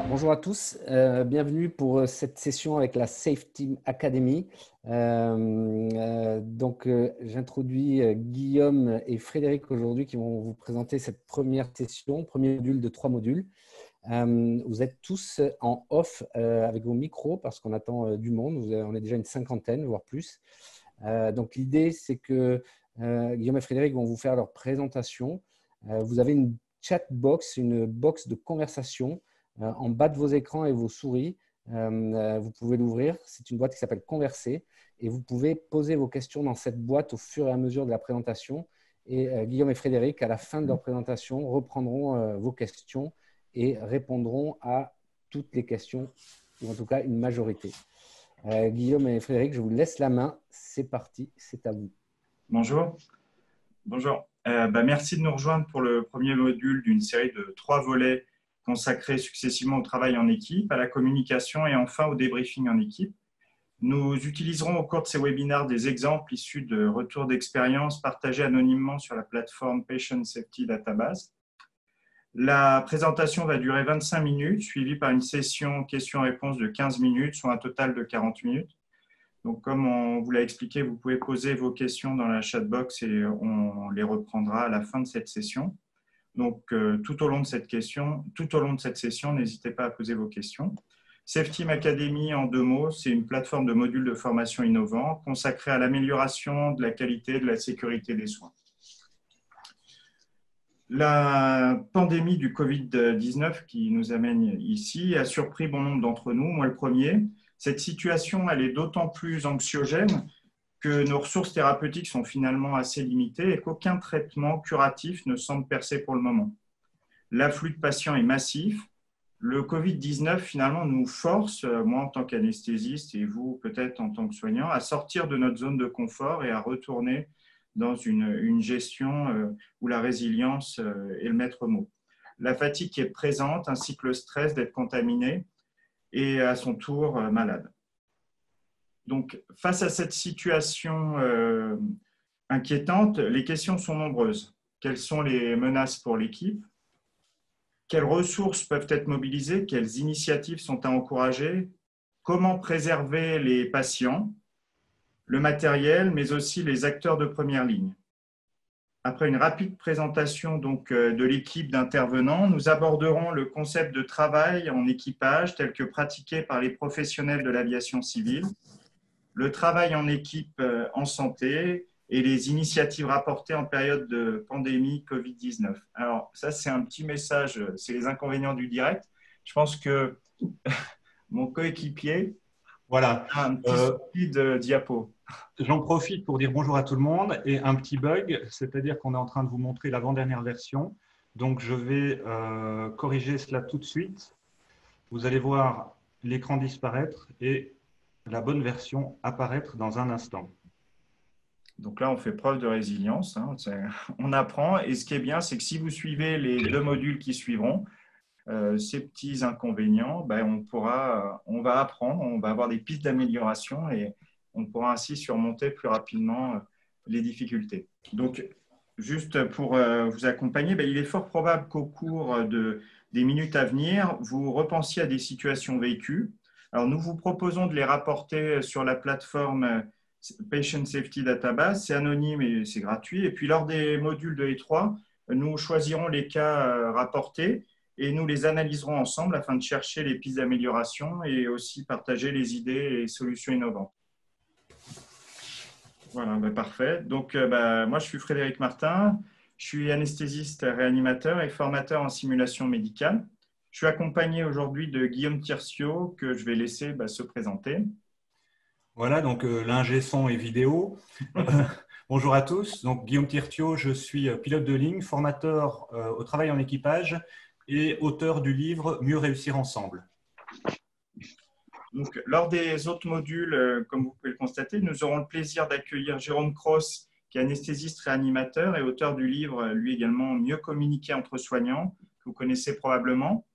Bonjour à tous, bienvenue pour cette session avec la Safe Team Academy. J'introduis Guillaume et Frédéric aujourd'hui qui vont vous présenter cette première session, premier module de 3 modules. Vous êtes tous en off avec vos micros parce qu'on attend du monde. On est déjà une cinquantaine, voire plus. Donc l'idée, c'est que Guillaume et Frédéric vont vous faire leur présentation. Vous avez une chat box, une box de conversation en bas de vos écrans et vos souris. Vous pouvez l'ouvrir. C'est une boîte qui s'appelle Converser et vous pouvez poser vos questions dans cette boîte au fur et à mesure de la présentation. Et Guillaume et Frédéric, à la fin de leur présentation, reprendront vos questions et répondront à toutes les questions, ou en tout cas une majorité. Guillaume et Frédéric, je vous laisse la main. C'est parti, c'est à vous. Bonjour. Bonjour. Merci de nous rejoindre pour le premier module d'une série de 3 volets consacrés successivement au travail en équipe, à la communication et enfin au débriefing en équipe. Nous utiliserons au cours de ces webinaires des exemples issus de retours d'expérience partagés anonymement sur la plateforme Patient Safety Database. La présentation va durer 25 minutes, suivie par une session questions-réponses de 15 minutes, soit un total de 40 minutes. Donc, comme on vous l'a expliqué, vous pouvez poser vos questions dans la chatbox et on les reprendra à la fin de cette session. Donc, tout au long de cette session, n'hésitez pas à poser vos questions. Safe Team Academy, en 2 mots, c'est une plateforme de modules de formation innovants consacrée à l'amélioration de la qualité et de la sécurité des soins. La pandémie du Covid-19 qui nous amène ici a surpris bon nombre d'entre nous, moi le premier. Cette situation, elle est d'autant plus anxiogène que nos ressources thérapeutiques sont finalement assez limitées et qu'aucun traitement curatif ne semble percer pour le moment. L'afflux de patients est massif. Le Covid-19, finalement, nous force, moi en tant qu'anesthésiste et vous peut-être en tant que soignant, à sortir de notre zone de confort et à retourner dans une gestion où la résilience est le maître mot. La fatigue qui est présente, ainsi que le stress d'être contaminé et à son tour malade. Donc, face à cette situation inquiétante, les questions sont nombreuses. Quelles sont les menaces pour l'équipe? Quelles ressources peuvent être mobilisées? Quelles initiatives sont à encourager? Comment préserver les patients, le matériel, mais aussi les acteurs de première ligne? Après une rapide présentation donc, de l'équipe d'intervenants, nous aborderons le concept de travail en équipage tel que pratiqué par les professionnels de l'aviation civile, le travail en équipe en santé et les initiatives rapportées en période de pandémie Covid-19. Alors, ça, c'est un petit message, c'est les inconvénients du direct. Je pense que mon coéquipier a un petit speed diapo. J'en profite pour dire bonjour à tout le monde et un petit bug, c'est-à-dire qu'on est en train de vous montrer l'avant-dernière version. Donc, je vais corriger cela tout de suite. Vous allez voir l'écran disparaître et la bonne version apparaître dans un instant. Donc là, on fait preuve de résilience, hein, on apprend. Et ce qui est bien, c'est que si vous suivez les 2 modules qui suivront, ces petits inconvénients, on va apprendre, on va avoir des pistes d'amélioration et on pourra ainsi surmonter plus rapidement les difficultés. Donc, juste pour vous accompagner, il est fort probable qu'au cours des minutes à venir, vous repensiez à des situations vécues. Alors, nous vous proposons de les rapporter sur la plateforme Patient Safety Database. C'est anonyme et c'est gratuit. Et puis, lors des modules 2 et 3, nous choisirons les cas rapportés et nous les analyserons ensemble afin de chercher les pistes d'amélioration et aussi partager les idées et solutions innovantes. Voilà, parfait. Donc, moi, je suis Frédéric Martin. Je suis anesthésiste réanimateur et formateur en simulation médicale. Je suis accompagné aujourd'hui de Guillaume Tirciot, que je vais laisser se présenter. Voilà, donc l'ingé son et vidéo. Bonjour à tous. Donc, Guillaume Tirciot, je suis pilote de ligne, formateur au travail en équipage et auteur du livre « Mieux réussir ensemble ». Donc, lors des autres modules, comme vous pouvez le constater, nous aurons le plaisir d'accueillir Jérôme Cross, qui est anesthésiste réanimateur et auteur du livre, lui également, « Mieux communiquer entre soignants », que vous connaissez probablement.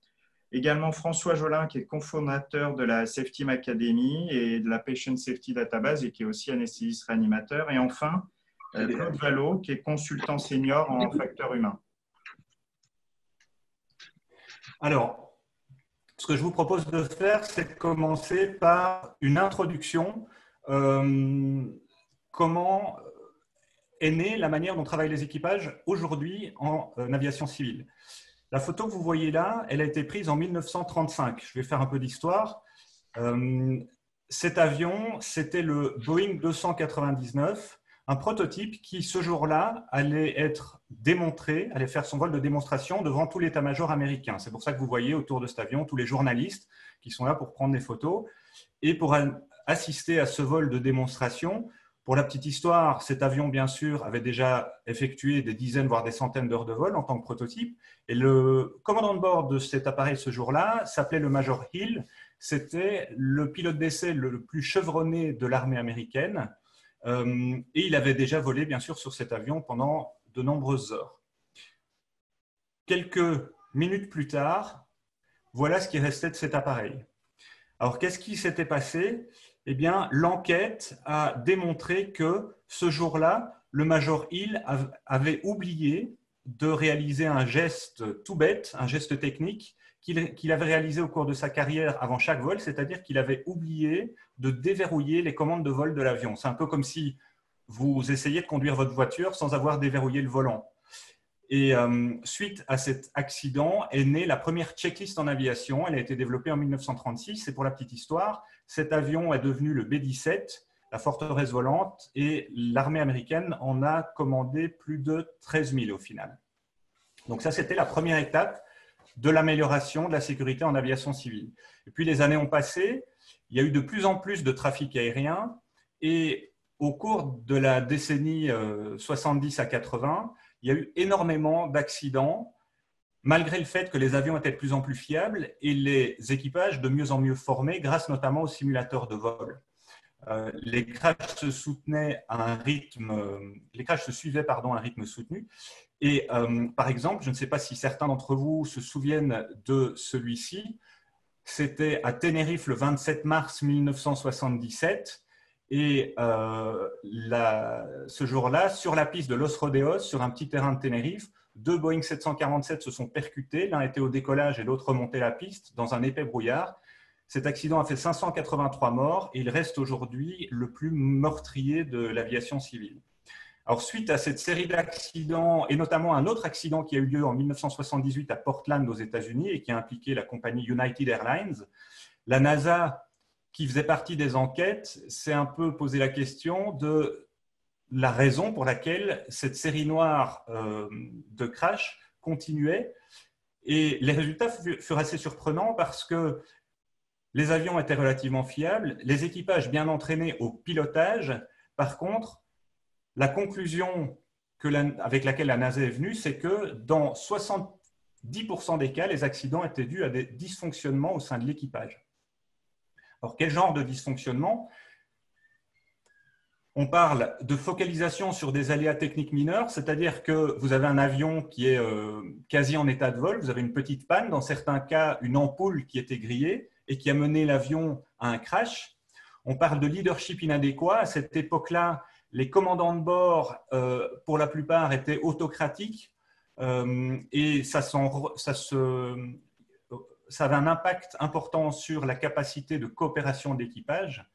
Également François Jolin, qui est cofondateur de la Safety Academy et de la Patient Safety Database et qui est aussi anesthésiste réanimateur. Et enfin, Claude Vallot, qui est consultant senior en facteurs humains. Alors, ce que je vous propose de faire, c'est de commencer par une introduction. Comment est née la manière dont travaillent les équipages aujourd'hui en aviation civile. La photo que vous voyez là, elle a été prise en 1935. Je vais faire un peu d'histoire. Cet avion, c'était le Boeing 299, un prototype qui, ce jour-là, allait être démontré, allait faire son vol de démonstration devant tout l'état-major américain. C'est pour ça que vous voyez autour de cet avion tous les journalistes qui sont là pour prendre des photos. Et pour assister à ce vol de démonstration, pour la petite histoire, cet avion, bien sûr, avait déjà effectué des dizaines, voire des centaines d'heures de vol en tant que prototype. Et le commandant de bord de cet appareil ce jour-là s'appelait le Major Hill. C'était le pilote d'essai le plus chevronné de l'armée américaine. Et il avait déjà volé, bien sûr, sur cet avion pendant de nombreuses heures. Quelques minutes plus tard, voilà ce qui restait de cet appareil. Alors, qu'est-ce qui s'était passé ? Eh bien, l'enquête a démontré que ce jour-là, le Major Hill avait oublié de réaliser un geste tout bête, un geste technique qu'il avait réalisé au cours de sa carrière avant chaque vol, c'est-à-dire qu'il avait oublié de déverrouiller les commandes de vol de l'avion. C'est un peu comme si vous essayez de conduire votre voiture sans avoir déverrouillé le volant. Et suite à cet accident est née la première checklist en aviation. Elle a été développée en 1936. Et pour la petite histoire, cet avion est devenu le B-17, la forteresse volante, et l'armée américaine en a commandé plus de 13 000 au final. Donc ça, c'était la première étape de l'amélioration de la sécurité en aviation civile. Et puis les années ont passé, il y a eu de plus en plus de trafic aérien, et au cours de la décennie 70 à 80, il y a eu énormément d'accidents, malgré le fait que les avions étaient de plus en plus fiables et les équipages de mieux en mieux formés, grâce notamment aux simulateurs de vol. Les crashs se suivaient à un rythme soutenu. Et par exemple, je ne sais pas si certains d'entre vous se souviennent de celui-ci, c'était à Tenerife le 27 mars 1977. Et ce jour-là, sur la piste de Los Rodeos, sur un petit terrain de Tenerife, deux Boeing 747 se sont percutés. L'un était au décollage et l'autre remontait la piste dans un épais brouillard. Cet accident a fait 583 morts et il reste aujourd'hui le plus meurtrier de l'aviation civile. Alors, suite à cette série d'accidents, et notamment un autre accident qui a eu lieu en 1978 à Portland aux États-Unis et qui a impliqué la compagnie United Airlines, la NASA, qui faisait partie des enquêtes, s'est un peu posé la question de la raison pour laquelle cette série noire de crash continuait. Et les résultats furent assez surprenants parce que les avions étaient relativement fiables, les équipages bien entraînés au pilotage. Par contre, la conclusion avec laquelle la NASA est venue, c'est que dans 70% des cas, les accidents étaient dus à des dysfonctionnements au sein de l'équipage. Alors, quel genre de dysfonctionnement ? On parle de focalisation sur des aléas techniques mineurs, c'est-à-dire que vous avez un avion qui est quasi en état de vol, vous avez une petite panne, dans certains cas, une ampoule qui était grillée et qui a mené l'avion à un crash. On parle de leadership inadéquat. À cette époque-là, les commandants de bord, pour la plupart, étaient autocratiques et ça avait un impact important sur la capacité de coopération d'équipage.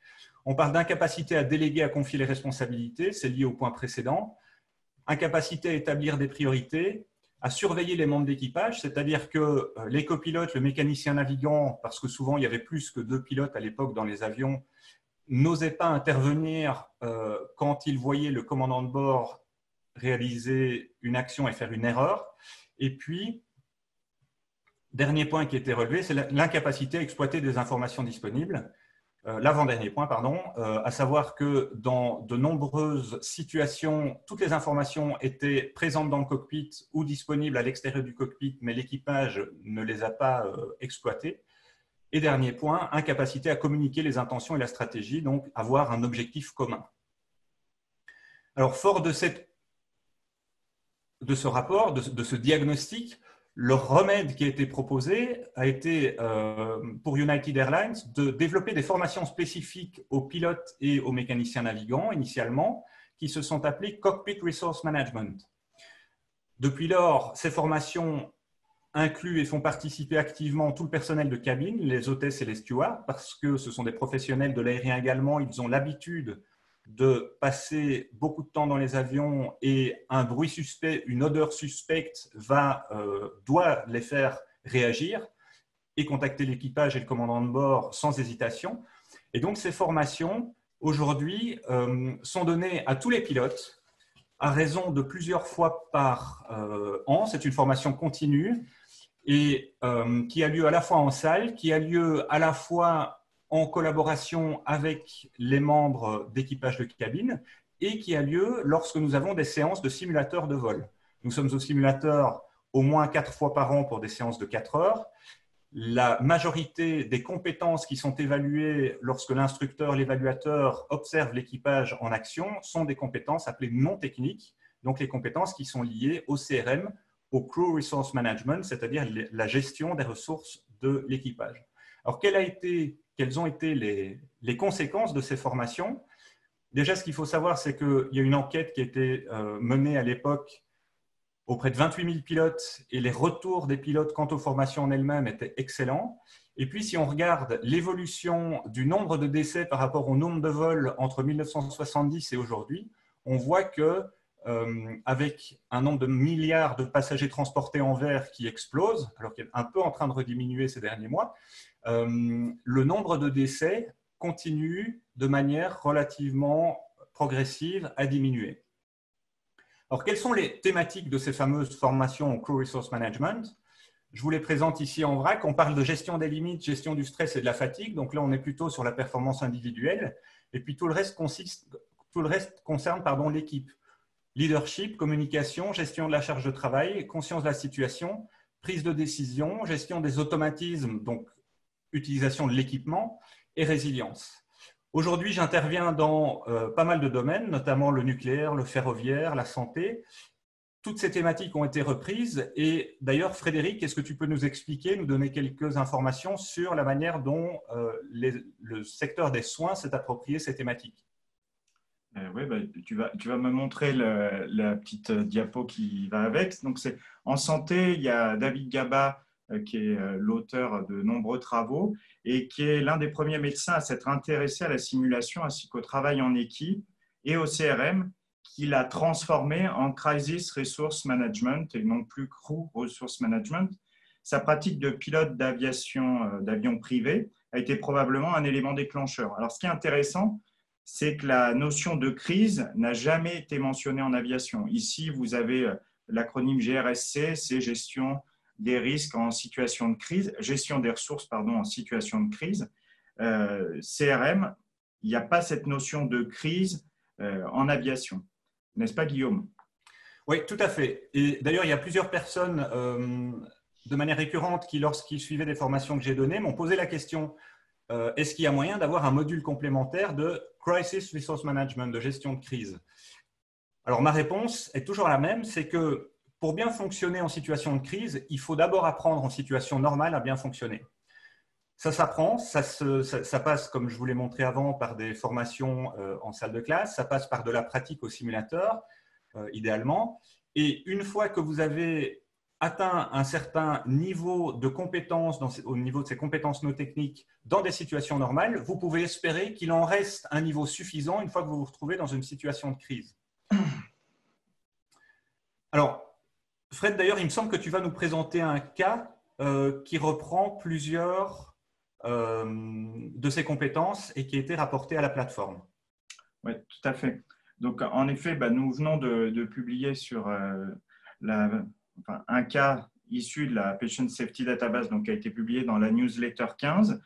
On parle d'incapacité à déléguer, à confier les responsabilités, c'est lié au point précédent. Incapacité à établir des priorités, à surveiller les membres d'équipage, c'est-à-dire que les copilotes, le mécanicien navigant, parce que souvent il y avait plus que 2 pilotes à l'époque dans les avions, n'osaient pas intervenir quand ils voyaient le commandant de bord réaliser une action et faire une erreur. Et puis, dernier point qui était relevé, c'est l'incapacité à exploiter des informations disponibles. L'avant-dernier point, pardon, à savoir que dans de nombreuses situations, toutes les informations étaient présentes dans le cockpit ou disponibles à l'extérieur du cockpit, mais l'équipage ne les a pas exploitées. Et dernier point, incapacité à communiquer les intentions et la stratégie, donc avoir un objectif commun. Alors, fort de ce rapport, de ce diagnostic, Le remède qui a été proposé a été, pour United Airlines, de développer des formations spécifiques aux pilotes et aux mécaniciens navigants, initialement, qui se sont appelées Cockpit Resource Management. Depuis lors, ces formations incluent et font participer activement tout le personnel de cabine, les hôtesses et les stewards, parce que ce sont des professionnels de l'aérien également. Ils ont l'habitude de passer beaucoup de temps dans les avions et un bruit suspect, une odeur suspecte doit les faire réagir et contacter l'équipage et le commandant de bord sans hésitation. Et donc, ces formations, aujourd'hui, sont données à tous les pilotes à raison de plusieurs fois par an. C'est une formation continue et qui a lieu à la fois en salle, qui a lieu à la fois en collaboration avec les membres d'équipage de cabine et qui a lieu lorsque nous avons des séances de simulateurs de vol. Nous sommes au simulateur au moins 4 fois par an pour des séances de 4 heures. La majorité des compétences qui sont évaluées lorsque l'instructeur, l'évaluateur observe l'équipage en action sont des compétences appelées non techniques, donc les compétences qui sont liées au CRM, au Crew Resource Management, c'est-à-dire la gestion des ressources de l'équipage. Alors, quelles ont été les conséquences de ces formations? Déjà, ce qu'il faut savoir, c'est qu'il y a une enquête qui a été menée à l'époque auprès de 28 000 pilotes et les retours des pilotes quant aux formations en elles-mêmes étaient excellents. Et puis, si on regarde l'évolution du nombre de décès par rapport au nombre de vols entre 1970 et aujourd'hui, on voit que avec un nombre de milliards de passagers transportés en verre qui explose, alors qu'il est un peu en train de rediminuer ces derniers mois, le nombre de décès continue de manière relativement progressive à diminuer. Alors, quelles sont les thématiques de ces fameuses formations au Crew Resource Management? Je vous les présente ici en vrac. On parle de gestion des limites, gestion du stress et de la fatigue. Donc là, on est plutôt sur la performance individuelle. Et puis, tout le reste concerne l'équipe. Leadership, communication, gestion de la charge de travail, conscience de la situation, prise de décision, gestion des automatismes, donc utilisation de l'équipement et résilience. Aujourd'hui, j'interviens dans pas mal de domaines, notamment le nucléaire, le ferroviaire, la santé. Toutes ces thématiques ont été reprises et d'ailleurs, Frédéric, est-ce que tu peux nous expliquer, nous donner quelques informations sur la manière dont le secteur des soins s'est approprié ces thématiques? Oui, tu vas me montrer la petite diapo qui va avec. Donc, en santé, il y a David Gaba, qui est l'auteur de nombreux travaux et qui est l'un des premiers médecins à s'être intéressé à la simulation ainsi qu'au travail en équipe et au CRM, qu'il a transformé en Crisis Resource Management et non plus Crew Resource Management. Sa pratique de pilote d'avion privé a été probablement un élément déclencheur. Alors, ce qui est intéressant, c'est que la notion de crise n'a jamais été mentionnée en aviation. Ici, vous avez l'acronyme GRSC, c'est gestion des risques en situation de crise, gestion des ressources en situation de crise. CRM, il n'y a pas cette notion de crise en aviation. N'est-ce pas, Guillaume? Oui, tout à fait. Et d'ailleurs, il y a plusieurs personnes de manière récurrente qui, lorsqu'ils suivaient des formations que j'ai données, m'ont posé la question est-ce qu'il y a moyen d'avoir un module complémentaire de Crisis Resource Management, de gestion de crise? Alors, ma réponse est toujours la même, c'est que pour bien fonctionner en situation de crise, il faut d'abord apprendre en situation normale à bien fonctionner. Ça s'apprend, ça passe, comme je vous l'ai montré avant, par des formations en salle de classe, ça passe par de la pratique au simulateur, idéalement. Et une fois que vous avez atteint un certain niveau de compétences, au niveau de ces compétences non techniques, dans des situations normales, vous pouvez espérer qu'il en reste un niveau suffisant une fois que vous vous retrouvez dans une situation de crise. Alors, Fred, d'ailleurs, il me semble que tu vas nous présenter un cas qui reprend plusieurs de ces compétences et qui a été rapporté à la plateforme. Oui, tout à fait. Donc, en effet, nous venons de publier sur un cas issu de la Patient Safety Database, donc, qui a été publié dans la newsletter 15,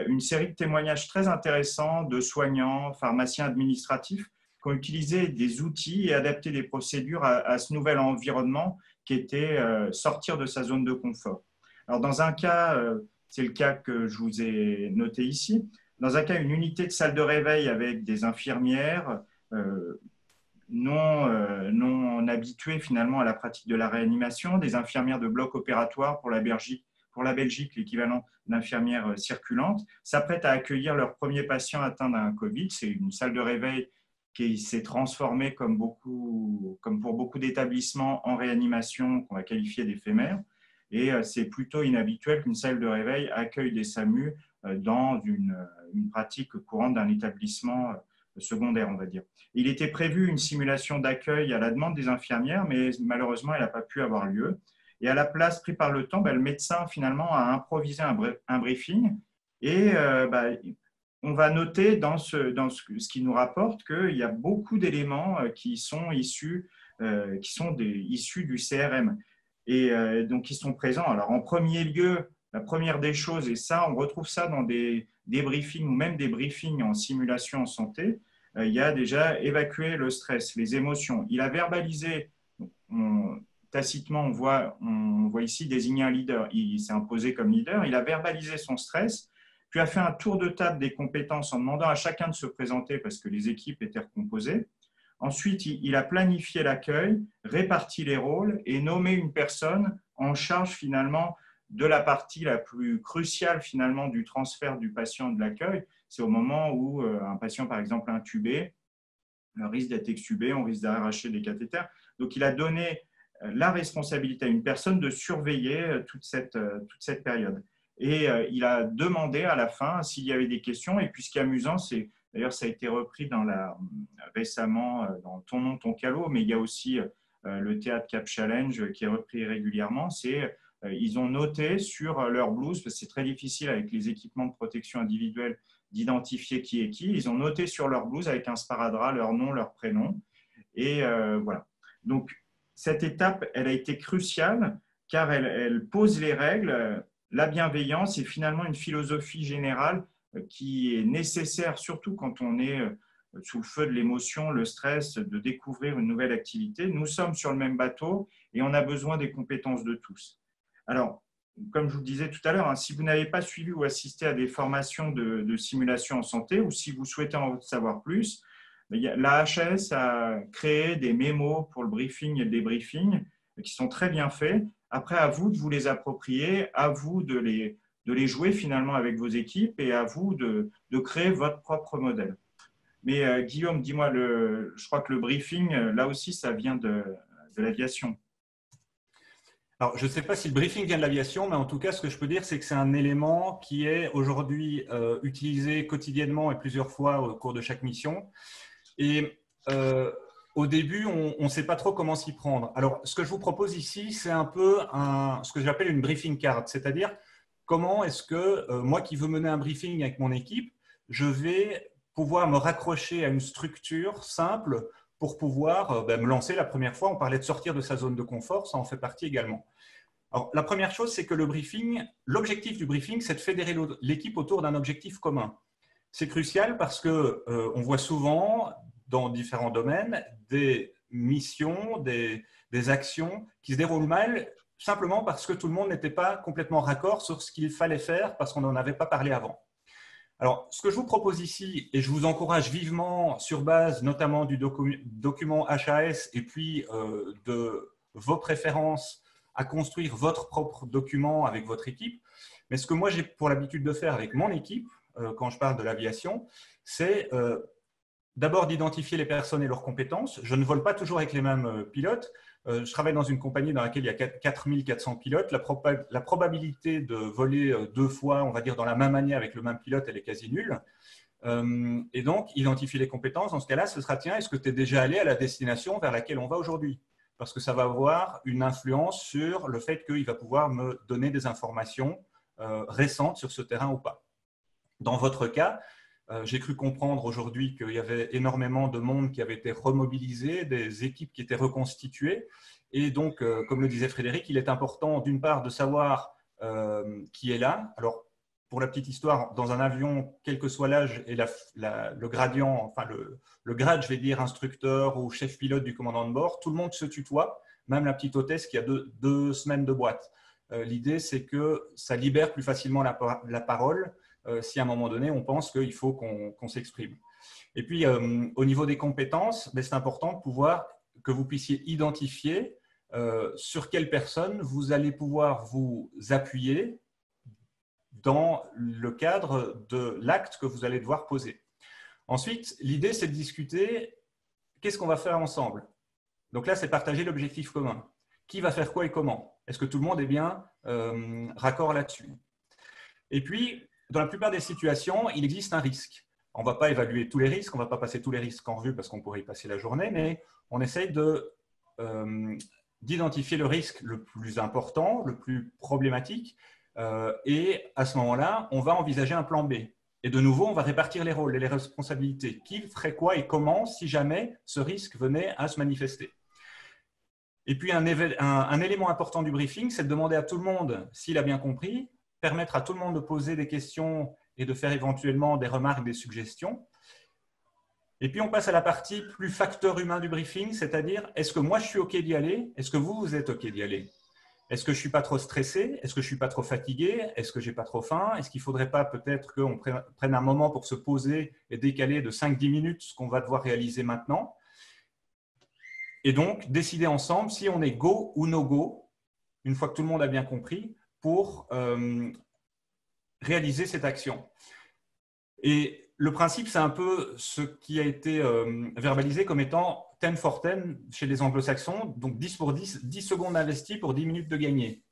une série de témoignages très intéressants de soignants, pharmaciens administratifs qui ont utilisé des outils et adapté des procédures à ce nouvel environnement qui était sortir de sa zone de confort. Alors, dans un cas, c'est le cas que je vous ai noté ici, dans un cas, une unité de salle de réveil avec des infirmières, non habituées finalement à la pratique de la réanimation, des infirmières de bloc opératoire pour la Belgique, l'équivalent d'infirmières circulantes, s'apprêtent à accueillir leur premier patient atteint d'un Covid. C'est une salle de réveil qui s'est transformée, comme pour beaucoup d'établissements en réanimation, qu'on va qualifier d'éphémère. Et c'est plutôt inhabituel qu'une salle de réveil accueille des SAMU dans une pratique courante d'un établissement secondaire, on va dire. Il était prévu une simulation d'accueil à la demande des infirmières, mais malheureusement, elle n'a pas pu avoir lieu. Et à la place, pris par le temps, le médecin, finalement, a improvisé un briefing. Et on va noter dans ce qu'il nous rapporte qu'il y a beaucoup d'éléments qui sont issus du CRM et donc qui sont présents. Alors, en premier lieu, la première des choses, et ça, on retrouve ça dans des briefings ou même des briefings en simulation en santé, il y a déjà évacué le stress, les émotions. Il a verbalisé, tacitement, on voit ici désigner un leader. Il s'est imposé comme leader. Il a verbalisé son stress, puis a fait un tour de table des compétences en demandant à chacun de se présenter parce que les équipes étaient recomposées. Ensuite, il a planifié l'accueil, réparti les rôles et nommé une personne en charge finalement de la partie la plus cruciale finalement du transfert du patient de l'accueil. C'est au moment où un patient, par exemple, intubé, risque d'être extubé, on risque d'arracher des cathéters. Donc, il a donné la responsabilité à une personne de surveiller toute cette période. Et il a demandé à la fin s'il y avait des questions. Et puis, ce qui est amusant, c'est, d'ailleurs, ça a été repris récemment dans Ton nom, ton calot, mais il y a aussi le Théâtre Cap Challenge qui est repris régulièrement. Ils ont noté sur leur blouse, parce que c'est très difficile avec les équipements de protection individuelle d'identifier qui est qui. Ils ont noté sur leur blouse avec un sparadrap leur nom, leur prénom. Et voilà. Donc, cette étape, elle a été cruciale car elle pose les règles, la bienveillance et finalement une philosophie générale qui est nécessaire, surtout quand on est sous le feu de l'émotion, le stress, de découvrir une nouvelle activité. Nous sommes sur le même bateau et on a besoin des compétences de tous. Alors, comme je vous le disais tout à l'heure, si vous n'avez pas suivi ou assisté à des formations de simulation en santé ou si vous souhaitez en savoir plus, la HAS a créé des mémos pour le briefing et le débriefing qui sont très bien faits. Après, à vous de vous les approprier, à vous de les jouer finalement avec vos équipes et à vous de créer votre propre modèle. Mais Guillaume, dis-moi, je crois que le briefing, là aussi, ça vient de l'aviation. Alors, je ne sais pas si le briefing vient de l'aviation, mais en tout cas, ce que je peux dire, c'est que c'est un élément qui est aujourd'hui utilisé quotidiennement et plusieurs fois au cours de chaque mission. Et au début, on ne sait pas trop comment s'y prendre. Alors, ce que je vous propose ici, c'est un peu ce que j'appelle une briefing card, c'est-à-dire comment est-ce que moi qui veux mener un briefing avec mon équipe, je vais pouvoir me raccrocher à une structure simple pour pouvoir me lancer la première fois. On parlait de sortir de sa zone de confort, ça en fait partie également. Alors, la première chose, c'est que l'objectif du briefing, c'est de fédérer l'équipe autour d'un objectif commun. C'est crucial parce qu'on voit souvent dans différents domaines des missions, des actions qui se déroulent mal simplement parce que tout le monde n'était pas complètement raccord sur ce qu'il fallait faire parce qu'on n'en avait pas parlé avant. Alors, ce que je vous propose ici, et je vous encourage vivement sur base notamment du document HAS et puis de vos préférences à construire votre propre document avec votre équipe. Mais ce que moi j'ai pour l'habitude de faire avec mon équipe, quand je parle de l'aviation, c'est d'abord d'identifier les personnes et leurs compétences. Je ne vole pas toujours avec les mêmes pilotes. Je travaille dans une compagnie dans laquelle il y a 4400 pilotes. La probabilité de voler 2 fois, on va dire, dans la même année avec le même pilote, elle est quasi nulle. Et donc, identifier les compétences, dans ce cas-là, ce sera, tiens, est-ce que tu es déjà allé à la destination vers laquelle on va aujourd'hui ? Parce que ça va avoir une influence sur le fait qu'il va pouvoir me donner des informations récentes sur ce terrain ou pas. Dans votre cas, j'ai cru comprendre aujourd'hui qu'il y avait énormément de monde qui avait été remobilisé, des équipes qui étaient reconstituées. Et donc, comme le disait Frédéric, il est important d'une part de savoir qui est là. Alors, pour la petite histoire, dans un avion, quel que soit l'âge et le gradient, enfin le grade, je vais dire, instructeur ou chef pilote du commandant de bord, tout le monde se tutoie, même la petite hôtesse qui a deux semaines de boîte. L'idée, c'est que ça libère plus facilement la parole si à un moment donné, on pense qu'il faut qu'on s'exprime. Et puis, au niveau des compétences, c'est important de pouvoir que vous puissiez identifier sur quelle personne vous allez pouvoir vous appuyer dans le cadre de l'acte que vous allez devoir poser. Ensuite, l'idée, c'est de discuter qu'est-ce qu'on va faire ensemble. Donc là, c'est partager l'objectif commun. Qui va faire quoi et comment? Est-ce que tout le monde est bien raccord là-dessus? Et puis, dans la plupart des situations, il existe un risque. On ne va pas évaluer tous les risques, on ne va pas passer tous les risques en revue parce qu'on pourrait y passer la journée, mais on essaye d'identifier le risque le plus important, le plus problématique, et à ce moment-là, on va envisager un plan B. Et de nouveau, on va répartir les rôles et les responsabilités. Qui ferait quoi et comment si jamais ce risque venait à se manifester? Et puis, un élément important du briefing, c'est de demander à tout le monde s'il a bien compris, permettre à tout le monde de poser des questions et de faire éventuellement des remarques, des suggestions. Et puis, on passe à la partie plus facteur humain du briefing, c'est-à-dire, est-ce que moi, je suis OK d'y aller? Est-ce que vous êtes OK d'y aller? Est-ce que je ne suis pas trop stressé? Est-ce que je ne suis pas trop fatigué? Est-ce que je n'ai pas trop faim? Est-ce qu'il ne faudrait pas peut-être qu'on prenne un moment pour se poser et décaler de 5-10 minutes ce qu'on va devoir réaliser maintenant? Et donc, décider ensemble si on est go ou no go, une fois que tout le monde a bien compris, pour réaliser cette action. Et le principe, c'est un peu ce qui a été verbalisé comme étant 10 for 10 chez les anglo-saxons, donc 10 pour 10, 10 secondes investies pour 10 minutes de gagner.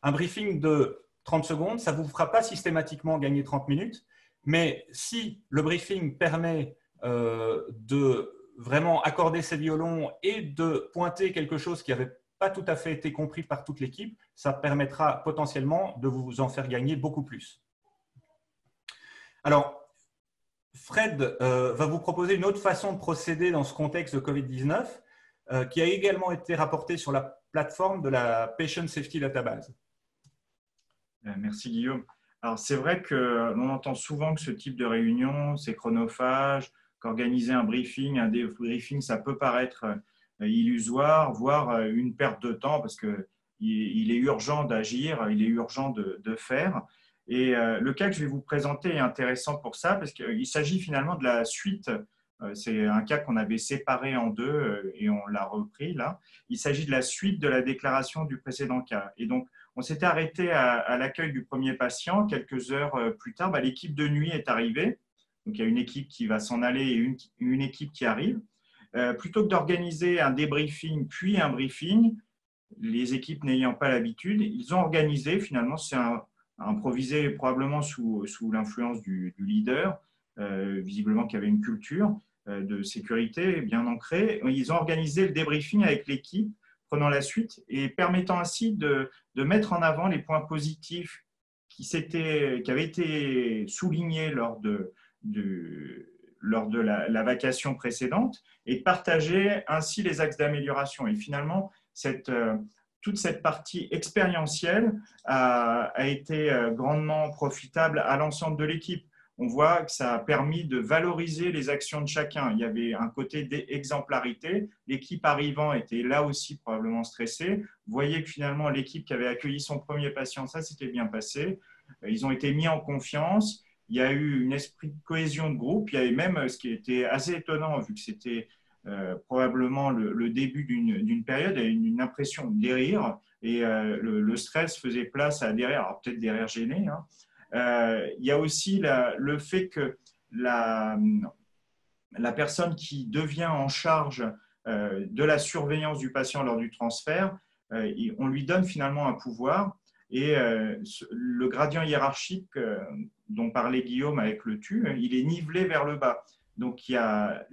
Un briefing de 30 secondes, ça ne vous fera pas systématiquement gagner 30 minutes, mais si le briefing permet de vraiment accorder ses violons et de pointer quelque chose qui n'avait pas tout à fait été compris par toute l'équipe, ça permettra potentiellement de vous en faire gagner beaucoup plus. Alors, Fred va vous proposer une autre façon de procéder dans ce contexte de Covid-19 qui a également été rapporté sur la plateforme de la Patient Safety Database. Merci Guillaume. Alors, c'est vrai qu'on entend souvent que ce type de réunion, c'est chronophage, qu'organiser un briefing, un débriefing, ça peut paraître illusoire, voire une perte de temps parce qu'il est urgent d'agir, il est urgent de faire. Et le cas que je vais vous présenter est intéressant pour ça parce qu'il s'agit finalement de la suite. C'est un cas qu'on avait séparé en deux et on l'a repris là. Il s'agit de la suite de la déclaration du précédent cas. Et donc, on s'était arrêté à l'accueil du premier patient. Quelques heures plus tard, l'équipe de nuit est arrivée. Donc, il y a une équipe qui va s'en aller et une équipe qui arrive. Plutôt que d'organiser un débriefing puis un briefing, les équipes n'ayant pas l'habitude, ils ont organisé, finalement, c'est improvisé probablement sous l'influence du leader, visiblement qui avait une culture de sécurité bien ancrée. Ils ont organisé le débriefing avec l'équipe, prenant la suite et permettant ainsi de mettre en avant les points positifs qui avaient été soulignés lors de la vacation précédente et partager ainsi les axes d'amélioration. Et finalement, toute cette partie expérientielle a été grandement profitable à l'ensemble de l'équipe. On voit que ça a permis de valoriser les actions de chacun. Il y avait un côté d'exemplarité. L'équipe arrivant était là aussi probablement stressée. Vous voyez que finalement, l'équipe qui avait accueilli son premier patient, ça s'était bien passé. Ils ont été mis en confiance. Il y a eu un esprit de cohésion de groupe. Il y avait même, ce qui était assez étonnant, vu que c'était probablement le début d'une période, il y a une impression de délire et le stress faisait place à des rires, alors peut-être des rires gênés. Il y a aussi le fait que la personne qui devient en charge de la surveillance du patient lors du transfert, on lui donne finalement un pouvoir et le gradient hiérarchique dont parlait Guillaume avec le TU, il est nivelé vers le bas. Donc, il y a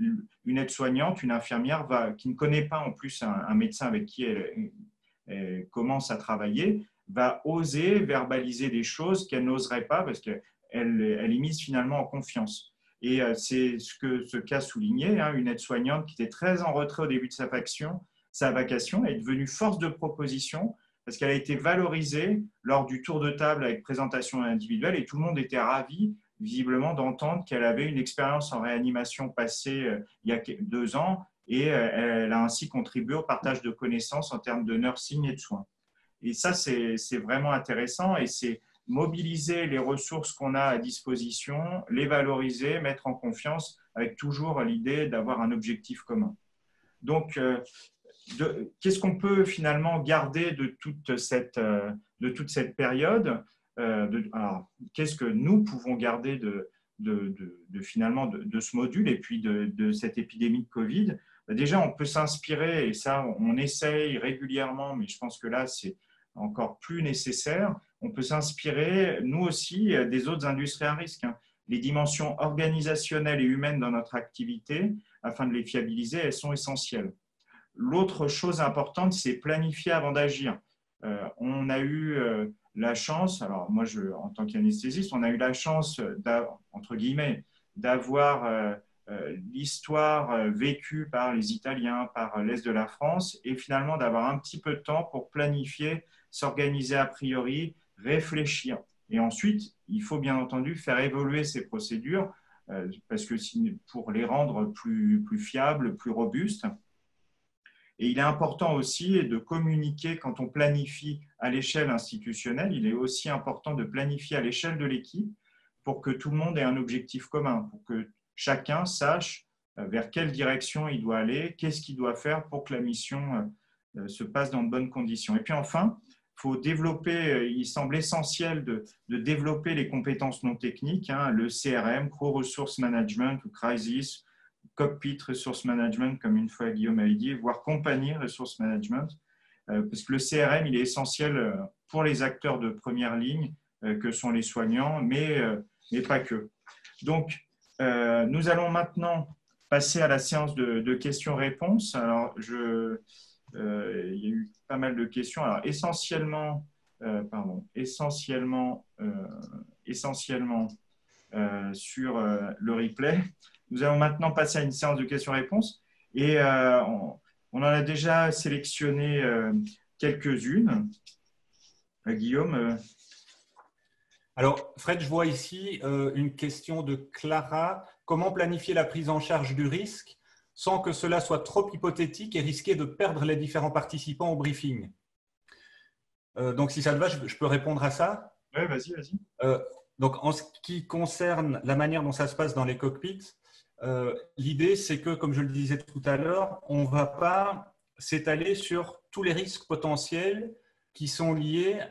une aide-soignante, une infirmière qui ne connaît pas en plus un médecin avec qui elle commence à travailler, va oser verbaliser des choses qu'elle n'oserait pas parce qu'elle est mise finalement en confiance. Et c'est ce que ce cas soulignait, une aide-soignante qui était très en retrait au début de sa vacation est devenue force de proposition parce qu'elle a été valorisée lors du tour de table avec présentation individuelle et tout le monde était ravi visiblement d'entendre qu'elle avait une expérience en réanimation passée il y a 2 ans et elle a ainsi contribué au partage de connaissances en termes de nursing et de soins. Et ça, c'est vraiment intéressant et c'est mobiliser les ressources qu'on a à disposition, les valoriser, mettre en confiance avec toujours l'idée d'avoir un objectif commun. Donc, qu'est-ce qu'on peut finalement garder de toute cette période? Alors, qu'est-ce que nous pouvons garder finalement de ce module et puis de cette épidémie de Covid? Déjà, on peut s'inspirer, et ça, on essaye régulièrement, mais je pense que là, c'est encore plus nécessaire. On peut s'inspirer, nous aussi, des autres industries à risque. Les dimensions organisationnelles et humaines dans notre activité, afin de les fiabiliser, elles sont essentielles. L'autre chose importante, c'est planifier avant d'agir. On a eu la chance, alors moi, en tant qu'anesthésiste, on a eu la chance, entre guillemets, d'avoir l'histoire vécue par les Italiens, par l'Est de la France, et finalement d'avoir un petit peu de temps pour planifier, s'organiser a priori, réfléchir. Et ensuite, il faut bien entendu faire évoluer ces procédures parce que pour les rendre plus fiables, plus robustes. Et il est important aussi de communiquer quand on planifie à l'échelle institutionnelle. Il est aussi important de planifier à l'échelle de l'équipe pour que tout le monde ait un objectif commun, pour que chacun sache vers quelle direction il doit aller, qu'est-ce qu'il doit faire pour que la mission se passe dans de bonnes conditions. Et puis enfin, il faut développer, il semble essentiel de développer les compétences non techniques, le CRM, Crew Resource Management ou Crisis, Cockpit Resource Management, comme une fois Guillaume avait dit, voire Compagnie Resource Management, parce que le CRM, il est essentiel pour les acteurs de première ligne, que sont les soignants, mais pas que. Donc, nous allons maintenant passer à la séance de questions-réponses. Alors, il y a eu pas mal de questions. Alors, essentiellement sur le replay. Nous allons maintenant passer à une séance de questions-réponses et on en a déjà sélectionné quelques-unes. Guillaume Alors, Fred, je vois ici une question de Clara. Comment planifier la prise en charge du risque sans que cela soit trop hypothétique et risquer de perdre les différents participants au briefing? Donc, si ça te va, je peux répondre à ça? Oui, vas-y. Donc, en ce qui concerne la manière dont ça se passe dans les cockpits, l'idée, c'est que, comme je le disais tout à l'heure, on ne va pas s'étaler sur tous les risques potentiels qui sont liés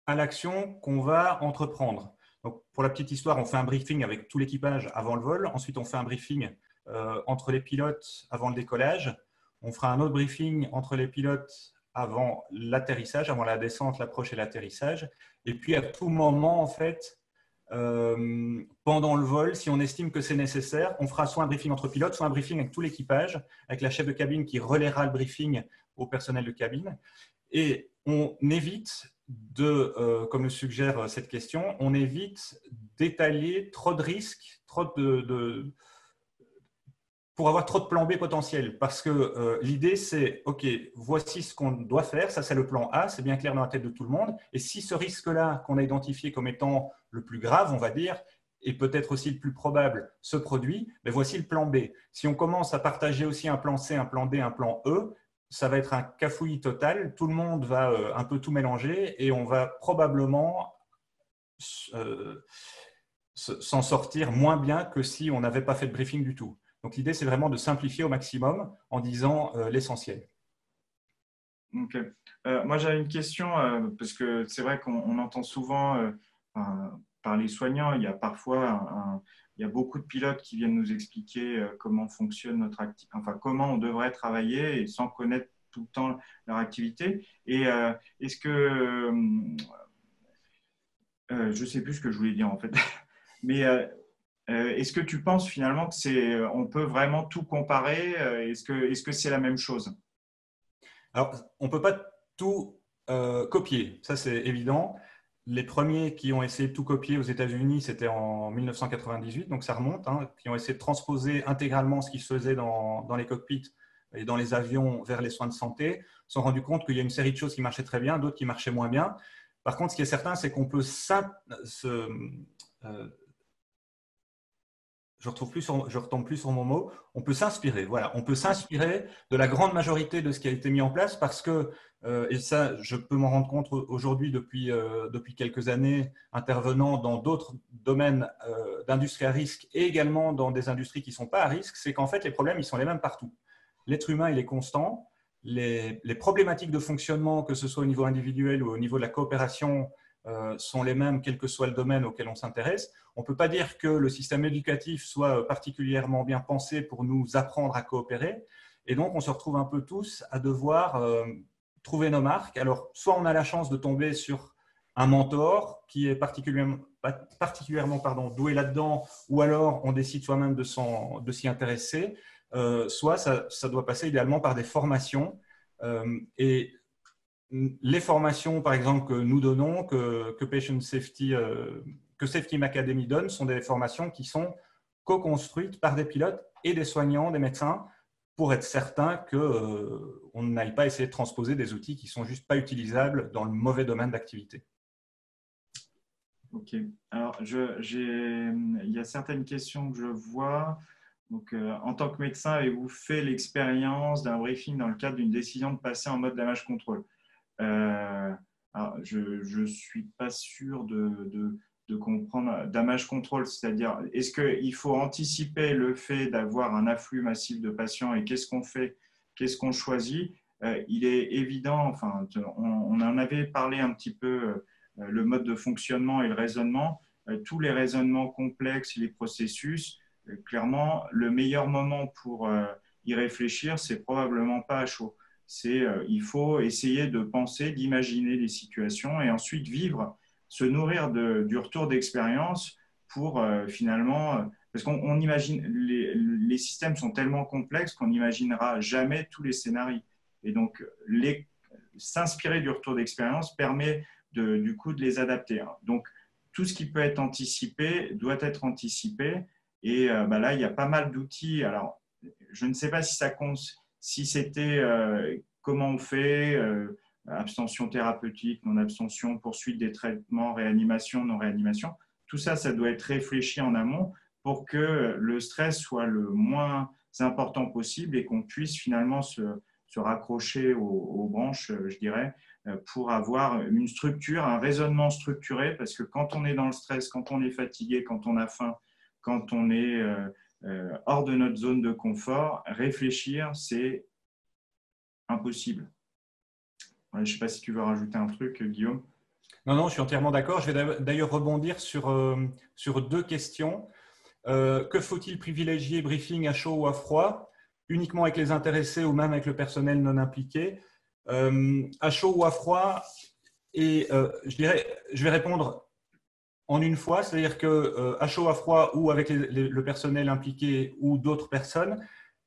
à l'action qu'on va entreprendre. Donc, pour la petite histoire, on fait un briefing avec tout l'équipage avant le vol. Ensuite, on fait un briefing entre les pilotes avant le décollage. On fera un autre briefing entre les pilotes avant l'atterrissage, avant la descente, l'approche et l'atterrissage. Et puis, à tout moment, en fait, pendant le vol, si on estime que c'est nécessaire, on fera soit un briefing entre pilotes, soit un briefing avec tout l'équipage, avec la chef de cabine qui relaiera le briefing au personnel de cabine. Et on évite comme le suggère cette question, on évite d'étaler trop de risques, pour avoir trop de plans B potentiels. Parce que l'idée, c'est, OK, voici ce qu'on doit faire, ça c'est le plan A, c'est bien clair dans la tête de tout le monde. Et si ce risque-là qu'on a identifié comme étant le plus grave, on va dire, et peut-être aussi le plus probable, se produit, ben voici le plan B. Si on commence à partager aussi un plan C, un plan D, un plan E, ça va être un cafouillis total. Tout le monde va un peu tout mélanger et on va probablement s'en sortir moins bien que si on n'avait pas fait de briefing du tout. Donc, l'idée, c'est vraiment de simplifier au maximum en disant l'essentiel. Ok. Moi, j'avais une question parce que c'est vrai qu'on entend souvent par les soignants, il y a parfois il y a beaucoup de pilotes qui viennent nous expliquer comment fonctionne notre activité, enfin comment on devrait travailler et sans connaître tout le temps leur activité. Et est-ce que je ne sais plus ce que je voulais dire en fait, mais est-ce que tu penses finalement que on peut vraiment tout comparer? Est-ce que c'est la même chose? Alors, on ne peut pas tout copier, ça c'est évident. Les premiers qui ont essayé de tout copier aux États-Unis, c'était en 1998, donc ça remonte, qui ont essayé de transposer intégralement ce qui se faisait dans les cockpits et dans les avions vers les soins de santé, se sont rendus compte qu'il y a une série de choses qui marchaient très bien, d'autres qui marchaient moins bien. Par contre, ce qui est certain, c'est qu'on peut je retombe plus sur mon mot, on peut s'inspirer. Voilà, on peut s'inspirer de la grande majorité de ce qui a été mis en place parce que, et ça, je peux m'en rendre compte aujourd'hui depuis quelques années, intervenant dans d'autres domaines d'industrie à risque et également dans des industries qui ne sont pas à risque, c'est qu'en fait, les problèmes, ils sont les mêmes partout. L'être humain, il est constant. Les problématiques de fonctionnement, que ce soit au niveau individuel ou au niveau de la coopération, sont les mêmes, quel que soit le domaine auquel on s'intéresse. On ne peut pas dire que le système éducatif soit particulièrement bien pensé pour nous apprendre à coopérer. Et donc, on se retrouve un peu tous à devoir trouver nos marques. Alors, soit on a la chance de tomber sur un mentor qui est particulièrement doué là-dedans, ou alors on décide soi-même de s'y intéresser. Soit ça doit passer idéalement par des formations. Et les formations, par exemple, que nous donnons, que Patient Safety, que Safety Academy donne, sont des formations qui sont co-construites par des pilotes et des soignants, des médecins, pour être certain qu'on n'aille pas essayer de transposer des outils qui ne sont juste pas utilisables dans le mauvais domaine d'activité. Ok. Alors, il y a certaines questions que je vois. Donc, en tant que médecin, avez-vous fait l'expérience d'un briefing dans le cadre d'une décision de passer en mode damage control? Alors, je ne suis pas sûr de comprendre damage control, c'est-à-dire est-ce qu'il faut anticiper le fait d'avoir un afflux massif de patients et qu'est-ce qu'on fait, qu'est-ce qu'on choisit? Il est évident, enfin, on en avait parlé un petit peu, le mode de fonctionnement et le raisonnement, tous les raisonnements complexes, les processus, clairement, le meilleur moment pour y réfléchir, c'est probablement pas à chaud. Il faut essayer de penser, d'imaginer des situations et ensuite vivre, se nourrir du retour d'expérience pour finalement, parce qu'on imagine, les systèmes sont tellement complexes qu'on n'imaginera jamais tous les scénarios. Et donc, s'inspirer du retour d'expérience permet du coup de les adapter. Donc, tout ce qui peut être anticipé doit être anticipé. Et là, il y a pas mal d'outils. Alors, je ne sais pas si ça compte. Si c'était comment on fait, abstention thérapeutique, non-abstention, poursuite des traitements, réanimation, non-réanimation, tout ça, ça doit être réfléchi en amont pour que le stress soit le moins important possible et qu'on puisse finalement se raccrocher aux branches, je dirais, pour avoir une structure, un raisonnement structuré, parce que quand on est dans le stress, quand on est fatigué, quand on a faim, quand on est hors de notre zone de confort, réfléchir, c'est impossible. Je ne sais pas si tu veux rajouter un truc, Guillaume. Non, je suis entièrement d'accord. Je vais d'ailleurs rebondir sur deux questions. Que faut-il privilégier, briefing à chaud ou à froid, uniquement avec les intéressés ou même avec le personnel non impliqué? À chaud ou à froid, et je vais répondre en une fois, c'est-à-dire qu'à chaud, à froid ou avec le personnel impliqué ou d'autres personnes,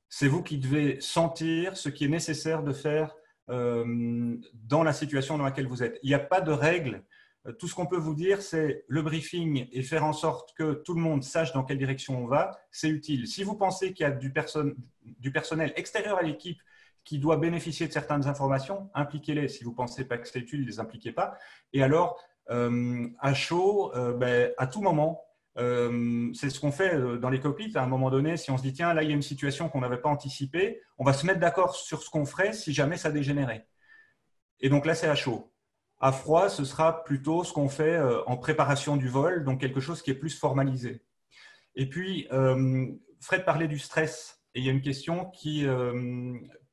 c'est vous qui devez sentir ce qui est nécessaire de faire dans la situation dans laquelle vous êtes. Il n'y a pas de règle. Tout ce qu'on peut vous dire, c'est le briefing et faire en sorte que tout le monde sache dans quelle direction on va, c'est utile. Si vous pensez qu'il y a du personnel extérieur à l'équipe qui doit bénéficier de certaines informations, impliquez-les. Si vous ne pensez pas que c'est utile, ne les impliquez pas. Et alors, à chaud, à tout moment, c'est ce qu'on fait dans les cockpits. À un moment donné, si on se dit, tiens, là, il y a une situation qu'on n'avait pas anticipée, on va se mettre d'accord sur ce qu'on ferait si jamais ça dégénérait. Et donc là, c'est à chaud. À froid, ce sera plutôt ce qu'on fait en préparation du vol, donc quelque chose qui est plus formalisé. Et puis, Fred parlait du stress. Et il y a une question qui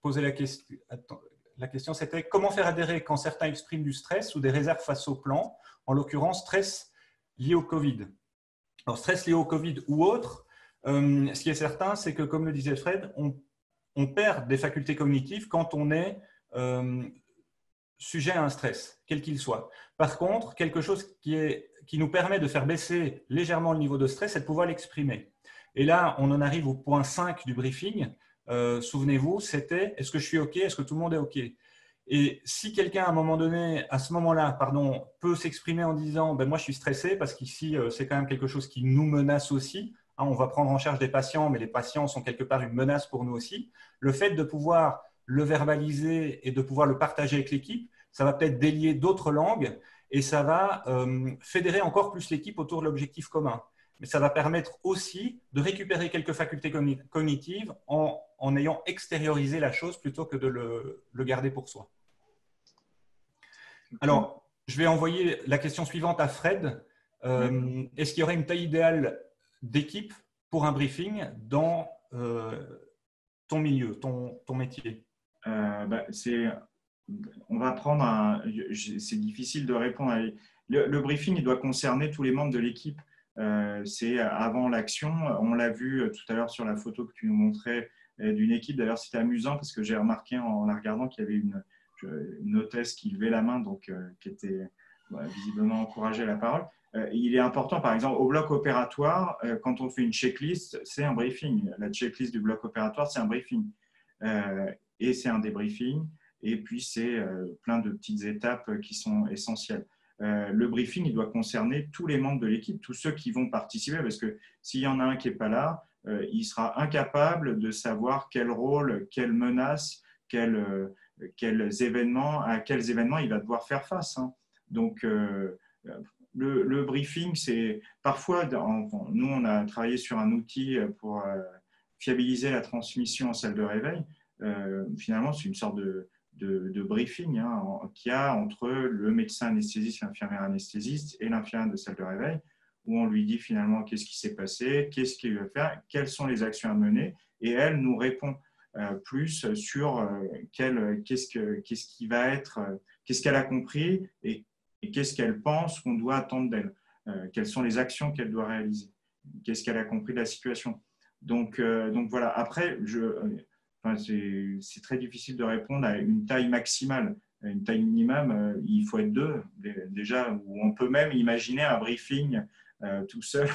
posait la question. Attends, la question, c'était comment faire adhérer quand certains expriment du stress ou des réserves face au plan, en l'occurrence, stress lié au Covid. Alors, stress lié au Covid ou autre, ce qui est certain, c'est que, comme le disait Fred, on perd des facultés cognitives quand on est sujet à un stress, quel qu'il soit. Par contre, quelque chose qui nous permet de faire baisser légèrement le niveau de stress, c'est de pouvoir l'exprimer. Et là, on en arrive au point 5 du briefing. Souvenez-vous, c'était « Est-ce que je suis OK? Est-ce que tout le monde est OK ?» Et si quelqu'un, à un moment donné, à ce moment-là, peut s'exprimer en disant « Moi, je suis stressé parce qu'ici, c'est quand même quelque chose qui nous menace aussi. On va prendre en charge des patients, mais les patients sont quelque part une menace pour nous aussi. » Le fait de pouvoir le verbaliser et de pouvoir le partager avec l'équipe, ça va peut-être délier d'autres langues et ça va fédérer encore plus l'équipe autour de l'objectif commun. mais ça va permettre aussi de récupérer quelques facultés cognitives en ayant extériorisé la chose plutôt que de le garder pour soi. Alors, je vais envoyer la question suivante à Fred. Est-ce qu'il y aurait une taille idéale d'équipe pour un briefing dans ton milieu, ton métier? On va prendre c'est difficile de répondre. Le briefing, il doit concerner tous les membres de l'équipe. C'est avant l'action. On l'a vu tout à l'heure sur la photo que tu nous montrais d'une équipe. D'ailleurs, c'était amusant parce que j'ai remarqué en la regardant qu'il y avait une hôtesse qui levait la main, donc qui était visiblement encouragée à la parole. Il est important, par exemple, au bloc opératoire, quand on fait une checklist, c'est un briefing. La checklist du bloc opératoire, c'est un briefing. Et c'est un débriefing. Et puis, c'est plein de petites étapes qui sont essentielles. Le briefing, il doit concerner tous les membres de l'équipe, tous ceux qui vont participer, parce que s'il y en a un qui n'est pas là, il sera incapable de savoir quel rôle, quelle menace, à quels événements il va devoir faire face. Donc, le briefing, c'est parfois, nous, on a travaillé sur un outil pour fiabiliser la transmission en salle de réveil. Finalement, c'est une sorte de briefing qu'il y a entre le médecin anesthésiste, l'infirmière anesthésiste et l'infirmière de salle de réveil, où on lui dit finalement qu'est-ce qui s'est passé, qu'est-ce qu'il va faire, quelles sont les actions à mener, et elle nous répond plus sur qu'est-ce qu'elle a compris et qu'est-ce qu'elle pense qu'on doit attendre d'elle, quelles sont les actions qu'elle doit réaliser, qu'est-ce qu'elle a compris de la situation. Donc voilà, après, c'est très difficile de répondre à une taille maximale. Une taille minimum, il faut être 2 déjà, ou on peut même imaginer un briefing tout seul,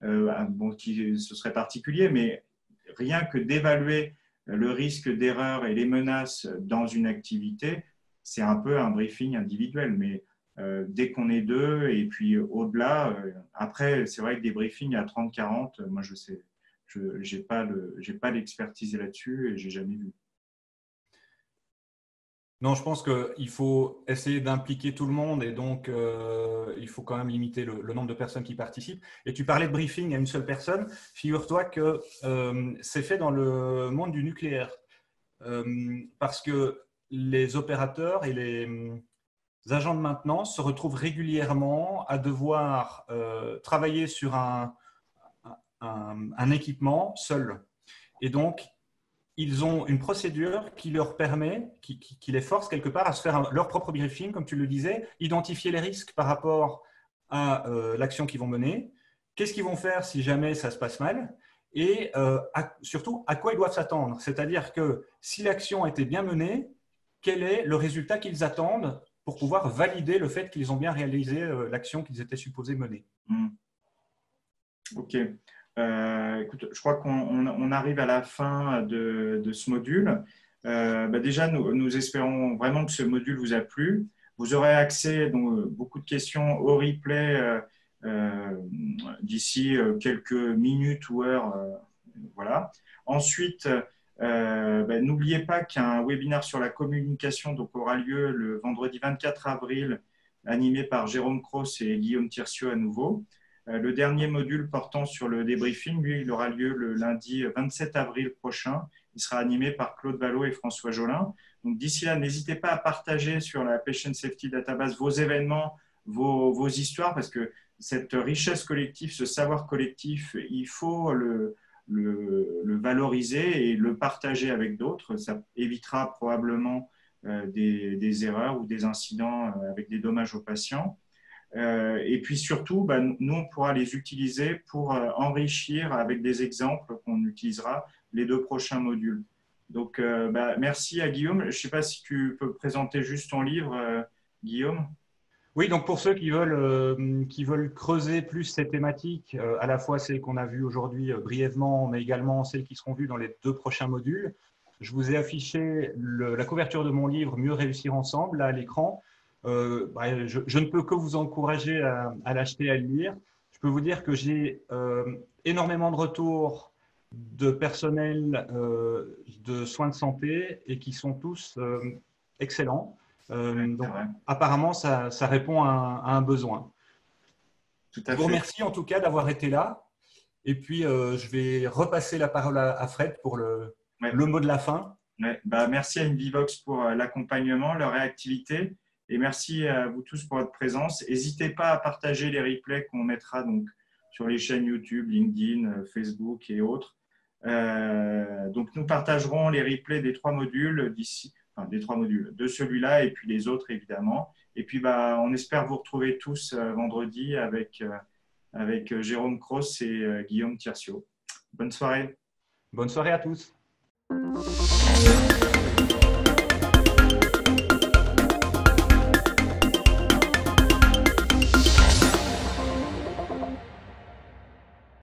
ce serait particulier, mais rien que d'évaluer le risque d'erreur et les menaces dans une activité, c'est un peu un briefing individuel, mais dès qu'on est 2 et puis au-delà, après, c'est vrai que des briefings à 30-40, moi je sais, je n'ai pas l'expertise là-dessus et je n'ai jamais vu. Non, je pense qu'il faut essayer d'impliquer tout le monde et donc il faut quand même limiter le nombre de personnes qui participent. Et tu parlais de briefing à une seule personne. Figure-toi que c'est fait dans le monde du nucléaire parce que les opérateurs et les agents de maintenance se retrouvent régulièrement à devoir travailler sur un équipement seul. Et donc, ils ont une procédure qui leur permet, qui les force quelque part à se faire leur propre briefing, comme tu le disais, identifier les risques par rapport à l'action qu'ils vont mener, qu'est-ce qu'ils vont faire si jamais ça se passe mal, et surtout à quoi ils doivent s'attendre. C'est-à-dire que si l'action a été bien menée, quel est le résultat qu'ils attendent pour pouvoir valider le fait qu'ils ont bien réalisé l'action qu'ils étaient supposés mener. Ok. Écoute, je crois qu'on arrive à la fin de ce module. Déjà, nous espérons vraiment que ce module vous a plu. Vous aurez accès donc beaucoup de questions au replay d'ici quelques minutes ou heures. Voilà. Ensuite, n'oubliez pas qu'un webinaire sur la communication donc, aura lieu le vendredi 24 avril, animé par Jérôme Cross et Guillaume Tircieux à nouveau. Le dernier module portant sur le débriefing, lui, il aura lieu le lundi 27 avril prochain. Il sera animé par Claude Vallot et François Jolin. Donc, d'ici là, n'hésitez pas à partager sur la Patient Safety Database vos événements, vos histoires, parce que cette richesse collective, ce savoir collectif, il faut le valoriser et le partager avec d'autres. Ça évitera probablement des erreurs ou des incidents avec des dommages aux patients. Et puis surtout, nous, on pourra les utiliser pour enrichir avec des exemples qu'on utilisera les 2 prochains modules. Donc, merci à Guillaume. Je ne sais pas si tu peux présenter juste ton livre, Guillaume. Oui, donc pour ceux qui veulent creuser plus ces thématiques, à la fois celles qu'on a vues aujourd'hui brièvement, mais également celles qui seront vues dans les 2 prochains modules, je vous ai affiché la couverture de mon livre « Mieux réussir ensemble » là, à l'écran. Je ne peux que vous encourager à l'acheter, à le lire. Je peux vous dire que j'ai énormément de retours de personnel de soins de santé et qui sont tous excellents. Donc, apparemment, ça répond à un besoin. Tout Je à vous fait. remercie en tout cas d'avoir été là. Et puis, je vais repasser la parole à Fred pour le mot de la fin. Ouais. Merci à Invivox pour l'accompagnement, leur réactivité. Et merci à vous tous pour votre présence. N'hésitez pas à partager les replays qu'on mettra donc, sur les chaînes YouTube, LinkedIn, Facebook et autres. Donc, nous partagerons les replays des 3 modules d'ici, enfin, des 3 modules, de celui-là et puis les autres évidemment. Et puis, on espère vous retrouver tous vendredi avec Jérôme Cross et Guillaume Tircio. Bonne soirée. Bonne soirée à tous.